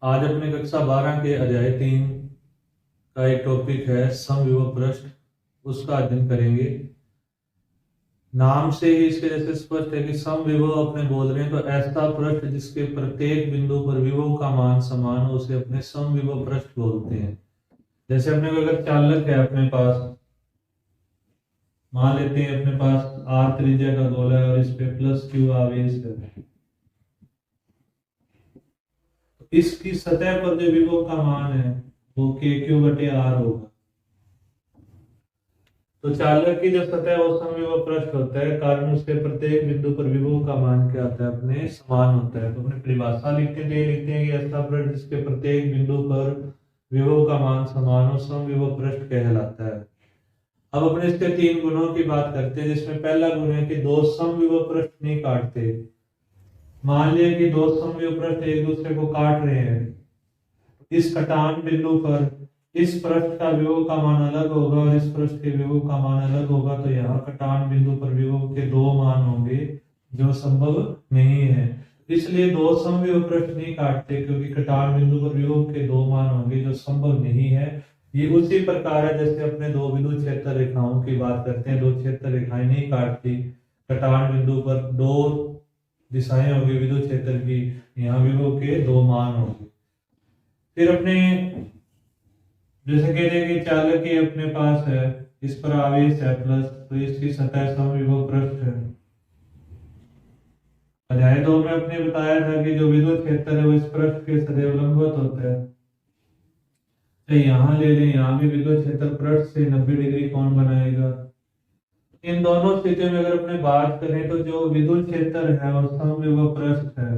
आज अपने कक्षा 12 के अध्याय 3 का एक टॉपिक है समविभव पृष्ठ, उसका अध्ययन करेंगे। नाम से ही इसके जैसे स्पष्ट है कि समविभव अपने बोल रहे हैं तो ऐसा पृष्ठ जिसके प्रत्येक बिंदु पर विभव का मान समान हो उसे अपने समविभव पृष्ठ बोलते हैं। जैसे अपने को अगर चालक है अपने पास, मान लेते हैं अपने पास आर त्रिज्या का गोला है और इस पे प्लस क्यू आवेश है, इसकी सतह पर जो विभव का मान है वो के क्यू बटे आर होगा। तो चालक की जो सतह है वो समविभव पृष्ठ होता है, कारण उसके प्रत्येक बिंदु पर विभव का मान क्या आता है, अपने समान होता है। तो अपने परिभाषा लिखते हैं, ये लिखते हैं कि ऐसा पृष्ठ जिसके प्रत्येक बिंदु पर विभव का मान समान हो समविभव पृष्ठ कहलाता है। अब अपने इसके 3 गुणों की बात करते हैं, जिसमें पहला गुण है कि दो समविभव पृष्ठ नहीं काटते। मान लिया कि दो समविभव पृष्ठ एक दूसरे को काट रहे हैं, इस कटान बिंदु पर इस पृष्ठ का विभव का मान अलग होगा और इस पृष्ठ के विभव का मान अलग होगा, तो यहाँ कटान बिंदु पर विभव के 2 मान होंगे जो संभव नहीं है। इसलिए दो समविभव पृष्ठ नहीं काटते, क्योंकि कटान बिंदु पर विभव के 2 मान होंगे जो संभव नहीं है। ये उसी प्रकार है जैसे अपने दो विद्युत क्षेत्र रेखाओं की बात करते हैं, दो क्षेत्र रेखाएं नहीं काटती, कटान बिंदु पर 2 दिशाएं होगी विद्युत क्षेत्र की, यहाँ विभव के 2 मान होंगे। फिर अपने जैसे कहते हैं कि चालक की अपने पास है, इस पर आवेश है प्लस, तो इसकी सतह समविभव पृष्ठ है। अध्याय 2 में अपने बताया था कि जो विद्युत क्षेत्र है वो इस पृष्ठ के सदैव लंबवत होता है। तो यहाँ ले लें, यहाँ भी विद्युत क्षेत्र पृष्ठ से 90 डिग्री कोण बनाएगा। इन दोनों स्थितियों में अगर अपने बात करें तो जो विद्युत क्षेत्र है वो समविभव पृष्ठ है,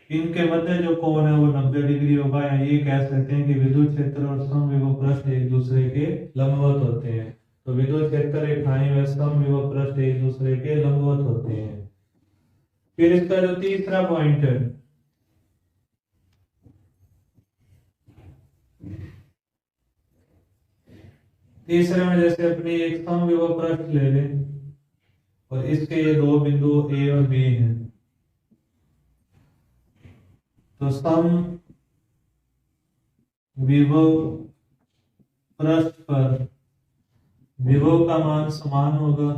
इनके मध्य जो कोण है वो 90 डिग्री होगा। या ये कह सकते हैं कि विद्युत क्षेत्र और समविभव पृष्ठ एक दूसरे के लंबवत होते हैं। तो विद्युत क्षेत्र रेखाएं व समविभव पृष्ठ एक दूसरे के लंबवत होते हैं। फिर इसका जो तीसरा पॉइंट है, तीसरे में जैसे अपनी एक समविभव पृष्ठ ले लें और इसके ये 2 बिंदु ए और बी हैं, तो सम विभव पृष्ठ पर विभव का मान समान होगा,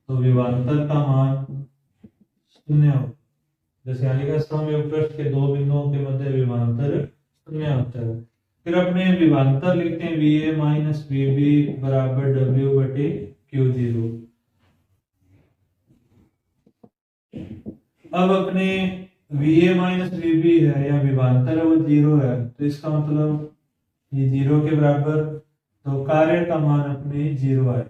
तो विभवांतर का मान 0 होगा। जैसे यहाँ लिखा समविभव पृष्ठ के 2 बिंदुओं के मध्य विभवांतर 0 होता है। फिर अपने विभवांतर लिखते हैं VA माइनस VB बराबर W बटे Q0। अब अपने VA माइनस VB है या विभवांतर है वो 0 है, तो इसका मतलब ये 0 के बराबर, तो कार्य का मान अपने 0 आए।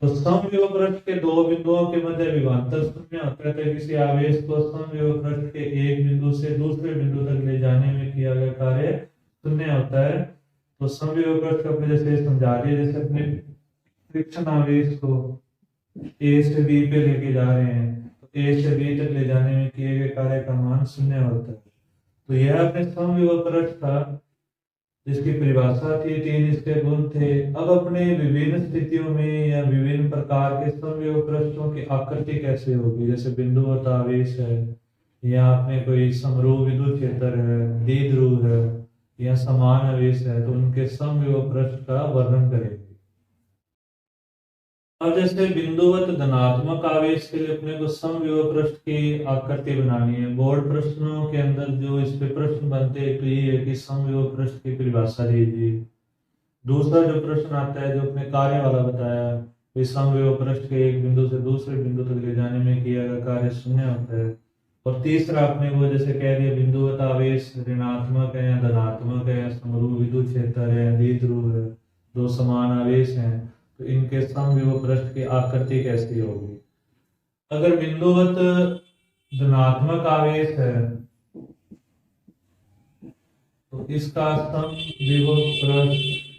तो समविभव पृष्ठ के 2 बिंदुओं के मध्य विभवांतर 0 होता है, तो किसी आवेश को समविभव पृष्ठ के एक बिंदु से दूसरे बिंदु तक ले जाने में किया गया कार्य 0 होता है। तो समविभव पृष्ठ अपने जैसे समझा दिए, जैसे अपने फ्रिक्शन आवेश को ए से बी पे लेके जा रहे हैं, तो ए से बी तक ले जाने में किए गए कार्य का मान 0 होता है। तो यह अपने समविभव पृष्ठ था, जिसकी परिभाषा थी, 3 इसके गुण थे। अब अपने विभिन्न स्थितियों में या विभिन्न प्रकार के समविभव पृष्ठों की आकृति कैसे होगी, जैसे बिंदुवत आवेश है, या अपने कोई समरूप विद्युत क्षेत्र है, द्विध्रुव है, या समान आवेश है, तो उनके समविभव पृष्ठ का वर्णन करेंगे। अब जैसे बिंदुवत धनात्मक आवेश के लिए अपने को समविभव पृष्ठ की आकृति बनानी है। बोर्ड प्रश्नों के अंदर जो इस पे प्रश्न बनते हैं तो ये है कि समविभव पृष्ठ की परिभाषा दीजिए। दूसरा जो प्रश्न आता है जो अपने कार्य वाला बताया, समविभव पृष्ठ के एक बिंदु से दूसरे बिंदु तक ले जाने में किया गया कार्य 0 होता है। और तीसरा अपने को जैसे कह दिया बिंदुवत आवेश ऋणात्मक है या धनात्मक है, या समरूप विद्युत क्षेत्र है या द्विध्रुव है, दो समान आवेश हैं, तो इनके समविभव पृष्ठ की आकृति कैसी होगी। अगर बिंदुवत धनात्मक आवेश है तो इसका समविभव पृष्ठ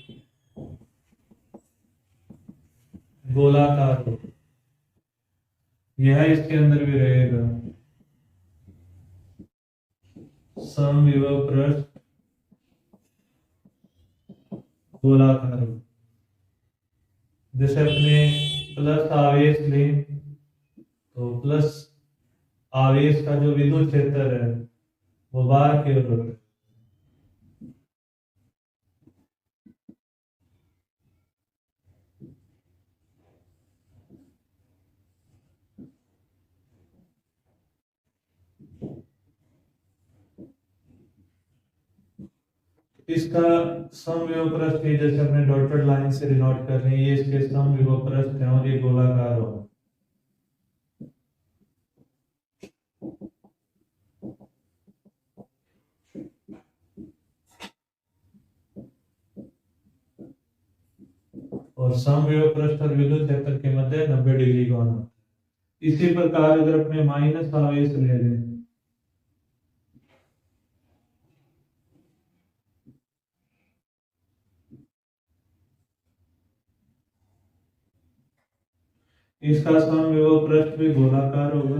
गोलाकार हो, यह इसके अंदर भी रहेगा, समविभव पृष्ठ गोलाकार हो। जैसे अपने प्लस आवेश लें तो प्लस आवेश का जो विद्युत क्षेत्र है वो बाहर की ओर होता है। इसका समविभव पृष्ठ है, जैसे अपने डॉटेड लाइन से डिनोट कर रहे हैं, ये इसके समविभव पृष्ठ है और ये गोलाकार हो। और समविभव पृष्ठ और विद्युत क्षेत्र के मध्य 90 डिग्री कोण होता है। इसी प्रकार अगर अपने माइनस आवेश ले लें, इसका समविभव पृष्ठ भी गोलाकार होगा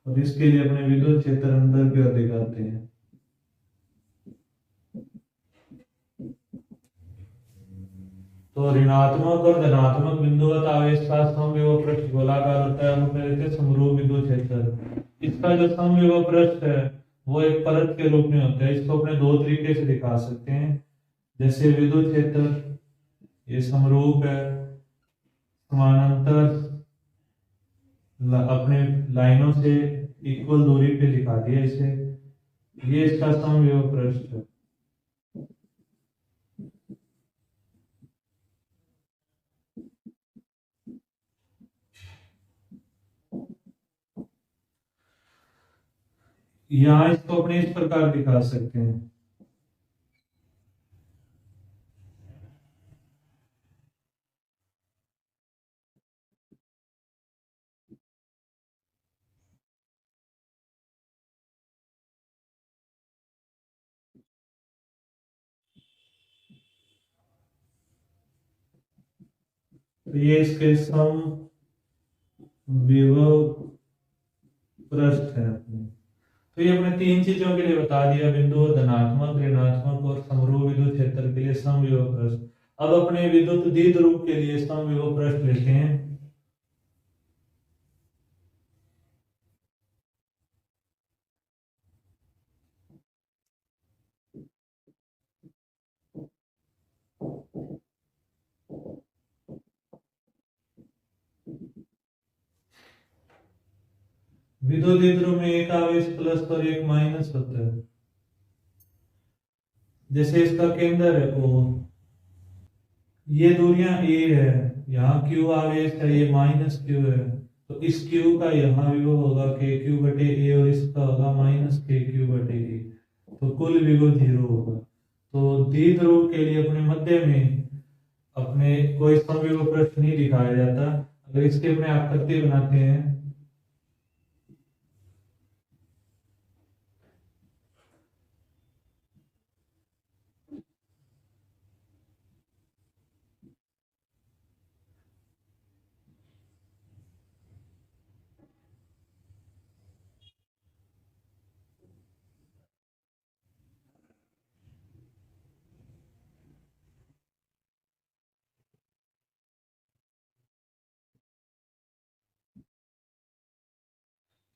और इसके लिए अपने विद्युत क्षेत्र अंदर की ओर दिखाते हैं। तो ऋणात्मक और धनात्मक बिंदुवत आवेश का समविभव पृष्ठ गोलाकार होता है, हम अपने लेते हैं समरूप विद्युत क्षेत्र। इसका जो समविभव पृष्ठ है वो एक परत के रूप में होता है। इसको अपने दो तरीके से दिखा सकते हैं, जैसे विद्युत क्षेत्र ये समरूप है, समानांतर अपने लाइनों से इक्वल दूरी पे दिखा दिया इसे, ये इसका समविभव पृष्ठ है। यहाँ इसको अपने इस प्रकार दिखा सकते हैं, तो ये इसके सम विभव पृष्ठ है अपने। तो ये अपने तीन चीजों के लिए बता दिया, बिंदु धनात्मक, ऋणात्मक और समरूप विद्युत क्षेत्र के लिए समविभव पृष्ठ। अब अपने विद्युत द्विध्रुव के लिए समविभव पृष्ठ लेते हैं। विद्युत द्विध्रुव में एक आवेश प्लस और एक माइनस होता है। जैसे इसका केंद्र है O, ये दूरियां A है, यहाँ Q आवेश है, ये माइनस Q है, तो इस Q का यहाँ विभव होगा KQ बटे A और इसका होगा माइनस KQ बटे A, तो कुल विभव 0 होगा। तो द्विध्रुव के लिए अपने मध्य में अपने कोई समविभव पृष्ठ नहीं दिखाया जाता। अगर इसके अपने आकृति बनाते हैं,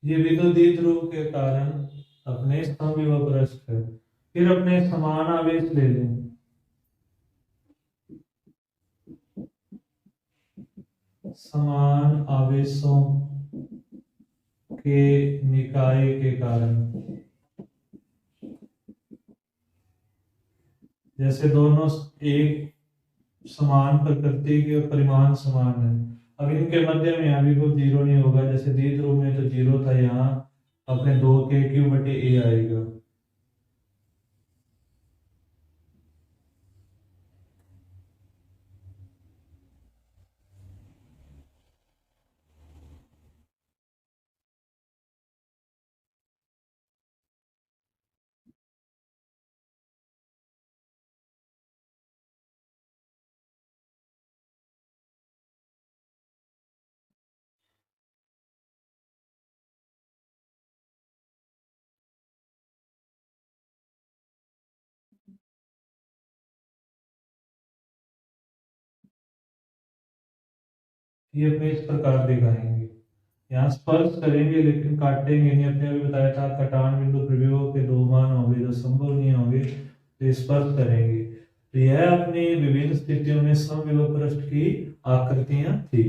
ये विद्युत द्विध्रुव के कारण अपने समविभव पृष्ठ है। फिर अपने समान आवेश ले लें, समान आवेशों के निकाय के कारण, जैसे दोनों एक समान प्रकृति के और परिमाण समान है, अब इनके मध्य में यहाँ विभव 0 नहीं होगा। जैसे द्विध्रुव में तो 0 था, यहाँ अपने 2KQ बटे A आएगा। ये अपने इस प्रकार दिखाएंगे। यहाँ स्पर्श करेंगे लेकिन काटेंगे नहीं। अपने अभी बताया था कटान बिंदु पर विभव के दो मान होंगे जो संभव नहीं होंगे, तो स्पर्श करेंगे। तो यह अपनी विभिन्न स्थितियों में समविभव पृष्ठ की आकृतियां थी।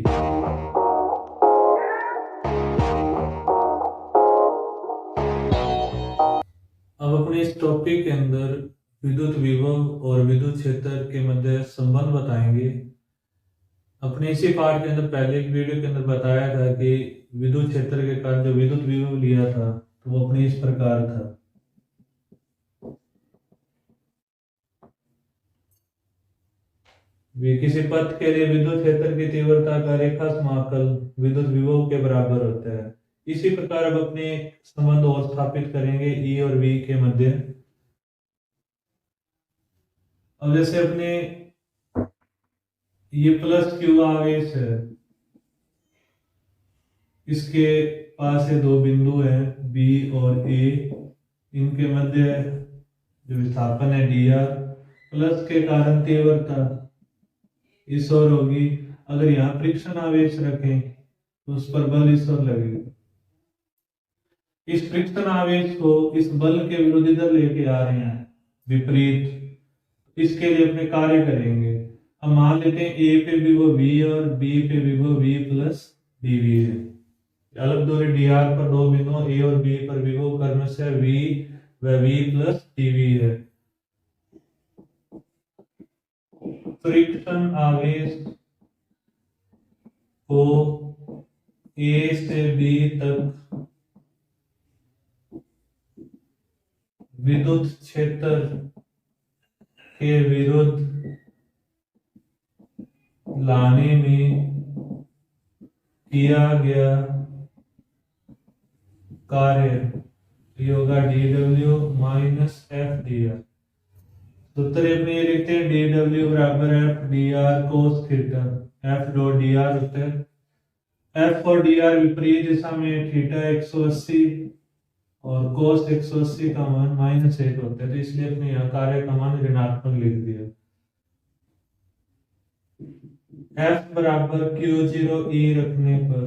अब अपने इस टॉपिक के अंदर विद्युत विभव और विद्युत क्षेत्र के मध्य संबंध बताएंगे। अपने इसी पार्ट के अंदर पहले एक वीडियो के अंदर बताया था कि विद्युत क्षेत्र के कारण जो विद्युत विभव लिया था तो वो अपने इस प्रकार था। किसी पथ के लिए विद्युत क्षेत्र की तीव्रता का रेखा समाकल विद्युत विभव के बराबर होता है। इसी प्रकार अब अपने संबंध और स्थापित करेंगे ई और वी के मध्य। अब जैसे अपने ये प्लस क्यू आवेश है, इसके पास ये दो बिंदु है बी और ए, इनके मध्य जो विस्थापन है डी आर, प्लस के कारण तीव्रता इस ओर होगी। अगर यहाँ फ्रिक्शन आवेश रखें तो उस पर बल इस ओर लगेगा। इस फ्रिक्शन आवेश को इस बल के विरुद्ध इधर लेके आ रहे हैं विपरीत, इसके लिए अपने कार्य करेंगे। हम मान लेते हैं ए पे भी वो वी और बी पे भी वो वी प्लस डीवी है। अलग दूरी डी आर पर दो बिंदु ए और बी पर विभव कर्म से वी व वी प्लस डीवी है। फ्रिक्शन आवेश को ए से बी तक विद्युत क्षेत्र के विरुद्ध लाने में किया गया कार्य होगा D W minus F D R. सूत्र अपने ये लिखते हैं डी डब्ल्यू बराबर F D R cos theta. F dot D R होता है एफ और डी आर विपरीत दिशा में थीटा 180 और कोस 180 का मान -1 होता है, तो इसलिए अपने यहाँ कार्य का मान ऋणात्मक लिख दिया। एफ बराबर Q0 E रखने पर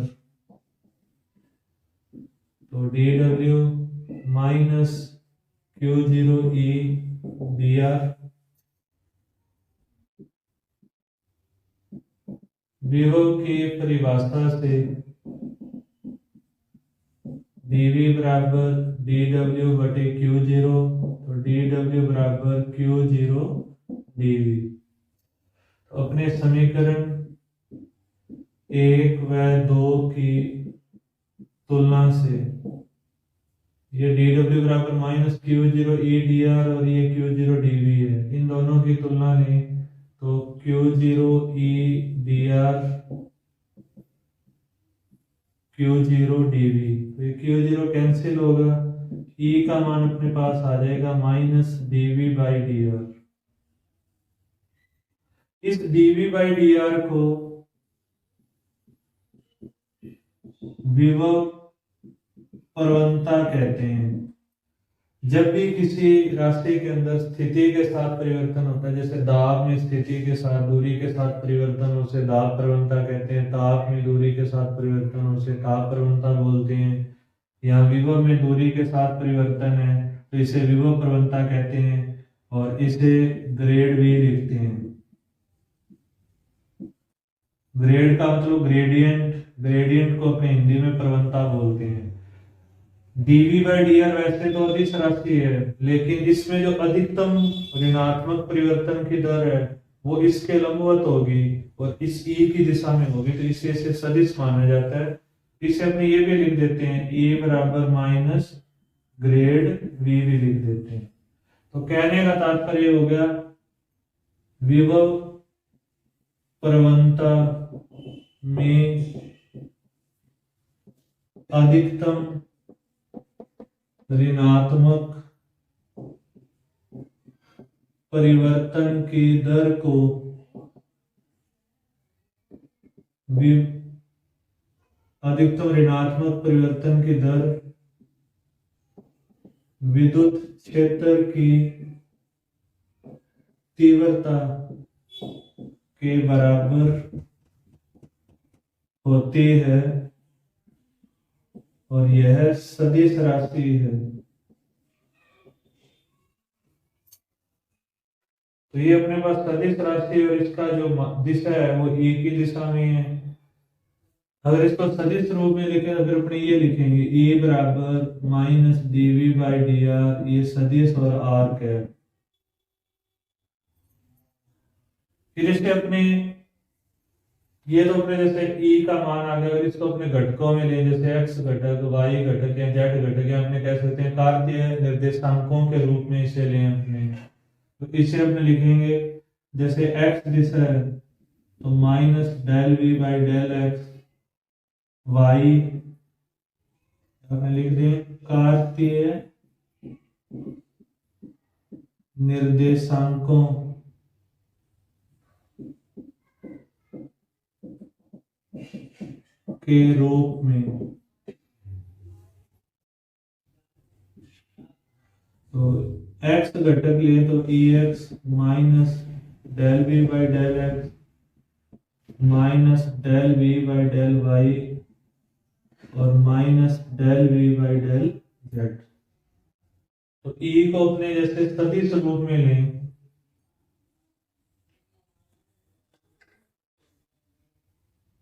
तो D W minus Q0 E D R विभव की परिभाषा से dV बराबर dW बटे Q0, तो dW बराबर Q0 dV। तो अपने समीकरण 1 व 2 की तुलना से ये dW बराबर माइनस Q0 E dr और ये Q0 dV है, इन दोनों की तुलना लें तो Q0 E dr Q0 dV, तो ये Q0 कैंसिल होगा, E का मान अपने पास आ जाएगा माइनस dV बाई dr। इस dV बाई dr को विभव प्रवणता कहते हैं। जब भी किसी राशि के अंदर स्थिति के साथ परिवर्तन होता है, जैसे दाब में स्थिति के साथ दूरी के साथ परिवर्तन हो उसे दाब प्रवणता कहते हैं, ताप में दूरी के साथ परिवर्तन हो उसे ताप प्रवणता बोलते हैं। यहाँ विभव में दूरी के साथ परिवर्तन है तो इसे विभव प्रवणता कहते हैं और इसे ग्रेड भी लिखते हैं। ग्रेड का मतलब ग्रेडियंट, ग्रेडियंट को अपने हिंदी में प्रवणता बोलते हैं। dV बाई dr वैसे तो अदिश राशि है, लेकिन इसमें जो अधिकतम ऋणात्मक परिवर्तन की दर है वो इसके लंबवत होगी और इस E की दिशा में होगी, तो इसे सदिश माना जाता है। इसे अपने ये भी लिख देते हैं E बराबर माइनस ग्रेड V भी लिख देते हैं। तो कहने का तात्पर्य हो गया विभव प्रवणता में अधिकतम ऋणात्मक परिवर्तन की दर को अधिकतम ऋणात्मक परिवर्तन की दर विद्युत क्षेत्र की तीव्रता के बराबर होती है और यह सदिश राशि है। तो ये अपने पास सदिश राशि और इसका जो दिशा है वो e की दिशा में है। अगर इसको सदिश रूप में लिखें तो फिर अपने ये लिखेंगे e बराबर माइनस dv बाई dr, ये सदिश और आर्क है। फिर इसके अपने ये तो अपने जैसे e का मान आ गया, अगर इसको अपने घटकों में लें जैसे x घटक, y घटक या z घटक या अपने कह सकते हैं कार्तीय निर्देशांकों के रूप में इसे लें अपने, तो इसे अपने लिखेंगे जैसे x दिशा है तो minus del V by del x, y अपने लिख दें कार्तीय निर्देशांकों के रूप में। तो x घटक लिए तो ex minus del V by del X minus del V by del Y और minus del V by del Z. तो e को अपने जैसे सदिश रूप में लें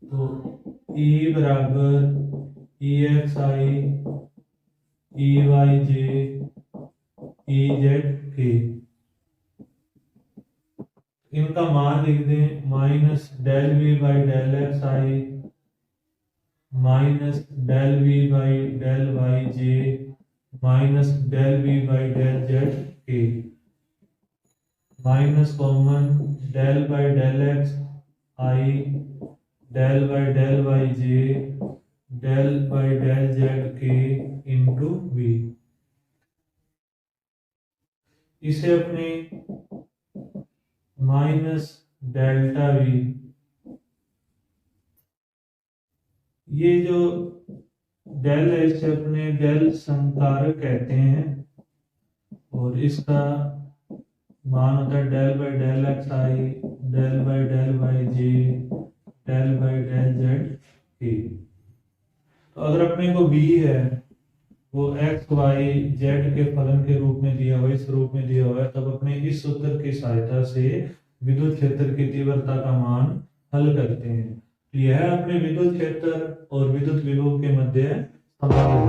तो e बराबर E x i E y j E z k, इनका मान लिख दें minus del V by del x i minus del V by del y j minus del V by del z k, minus common del by del x i del by del y j del by del z k into V. इसे अपने minus delta we, ये जो del है इसे अपने del संकारक कहते हैं और इसका मान होता है del by del x i del by del y j del by del z के। तो अगर अपने को v है वो x y z के फलन के रूप में दिया हुआ, इस रूप में दिया हुआ है, तब अपने इस सूत्र की सहायता से विद्युत क्षेत्र की तीव्रता का मान हल करते हैं। यह अपने विद्युत क्षेत्र और विद्युत विभव के मध्य संबंध है।